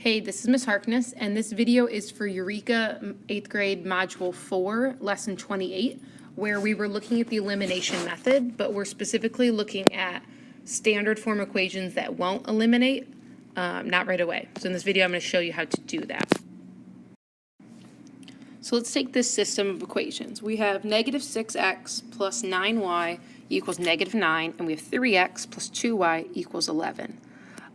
Hey, this is Ms. Harkness, and this video is for Eureka 8th grade Module 4, Lesson 28, where we were looking at the elimination method, but we're specifically looking at standard form equations that won't eliminate, not right away. So in this video, I'm going to show you how to do that. So let's take this system of equations. We have negative 6x plus 9y equals negative 9, and we have 3x plus 2y equals 11.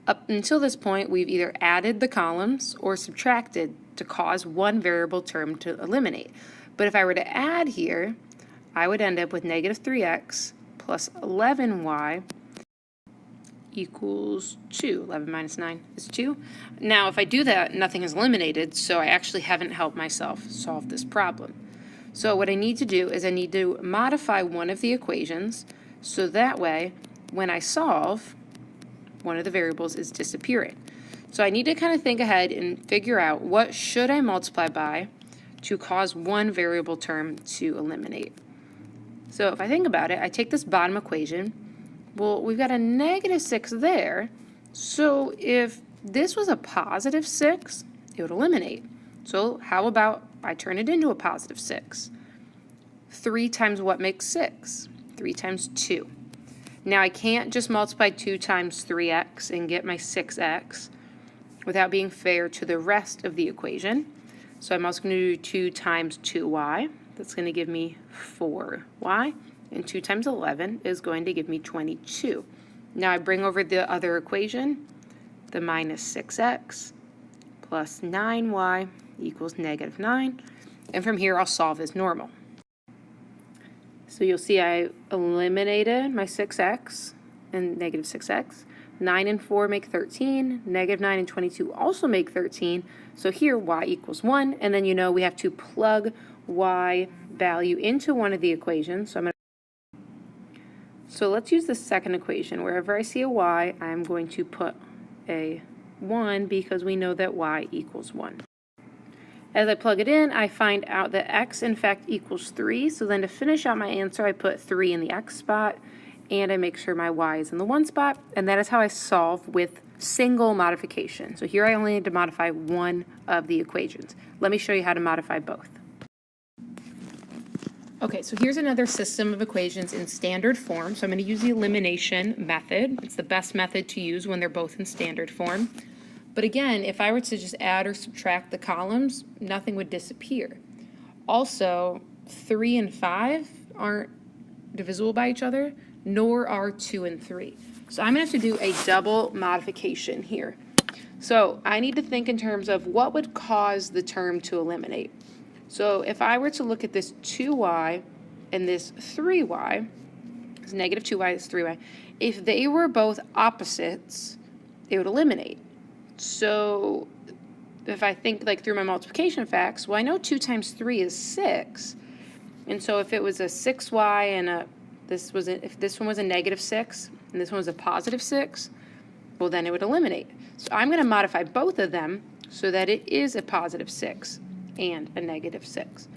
Up until this point, we've either added the columns or subtracted to cause one variable term to eliminate. But if I were to add here, I would end up with negative 3x plus 11y equals 2. 11 minus 9 is 2. Now, if I do that, nothing is eliminated, so I actually haven't helped myself solve this problem. So what I need to do is I need to modify one of the equations, so that way, when I solve, one of the variables is disappearing. So I need to kind of think ahead and figure out what should I multiply by to cause one variable term to eliminate. So if I think about it, I take this bottom equation. Well, we've got a negative 6 there. So if this was a positive 6, it would eliminate. So how about I turn it into a positive 6? 3 times what makes 6? 3 times 2. Now I can't just multiply 2 times 3x and get my 6x without being fair to the rest of the equation. So I'm also going to do 2 times 2y. That's going to give me 4y. And 2 times 11 is going to give me 22. Now I bring over the other equation, the minus 6x plus 9y equals negative 9. And from here I'll solve as normal. So you'll see I eliminated my 6x and negative 6x. 9 and 4 make 13. Negative 9 and 22 also make 13. So here y equals 1. And then you know we have to plug y value into one of the equations. So let's use the second equation. Wherever I see a y, I'm going to put a 1 because we know that y equals 1. As I plug it in, I find out that x in fact equals 3. So then to finish out my answer, I put 3 in the x spot, and I make sure my y is in the 1 spot, and that is how I solve with single modification. So here I only need to modify one of the equations. Let me show you how to modify both. Okay, so here's another system of equations in standard form. So I'm going to use the elimination method. It's the best method to use when they're both in standard form. But again, if I were to just add or subtract the columns, nothing would disappear. Also, 3 and 5 aren't divisible by each other, nor are 2 and 3. So I'm going to have to do a double modification here. So I need to think in terms of what would cause the term to eliminate. So if I were to look at this 2y and this 3y, it's negative 2y is 3y, if they were both opposites, it would eliminate. So if I think like through my multiplication facts, well, I know 2 times 3 is 6. And so if it was a 6y and if this one was a negative 6 and this one was a positive 6, well, then it would eliminate. So I'm going to modify both of them so that it is a positive 6 and a negative 6.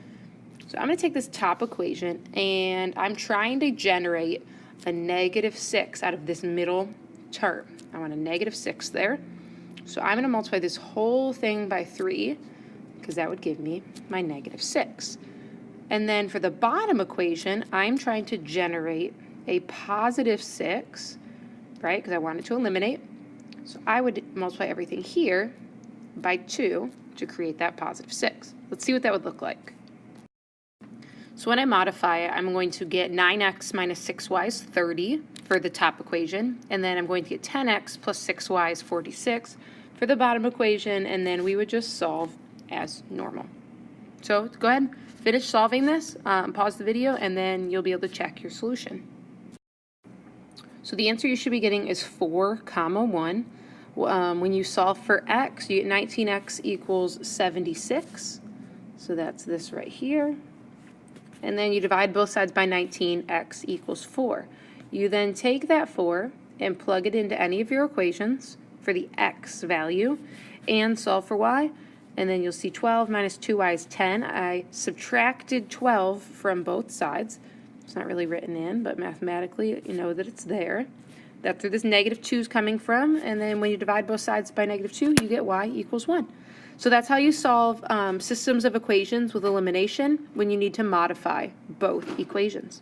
So I'm going to take this top equation and I'm trying to generate a negative 6 out of this middle term. I want a negative 6 there. So I'm going to multiply this whole thing by 3 because that would give me my negative 6. And then for the bottom equation, I'm trying to generate a positive 6, right, because I want it to eliminate. So I would multiply everything here by 2 to create that positive 6. Let's see what that would look like. So when I modify it, I'm going to get 9x minus 6y is 30 for the top equation, and then I'm going to get 10x plus 6y is 46 for the bottom equation, and then we would just solve as normal. So go ahead, finish solving this, pause the video, and then you'll be able to check your solution. So the answer you should be getting is 4, 1. When you solve for x, you get 19x equals 76. So that's this right here. And then you divide both sides by 19, x equals 4. You then take that 4 and plug it into any of your equations for the x value and solve for y. And then you'll see 12 minus 2y is 10. I subtracted 12 from both sides. It's not really written in, but mathematically you know that it's there. That's where this -2 is coming from, and then when you divide both sides by -2, you get y equals 1. So that's how you solve systems of equations with elimination when you need to modify both equations.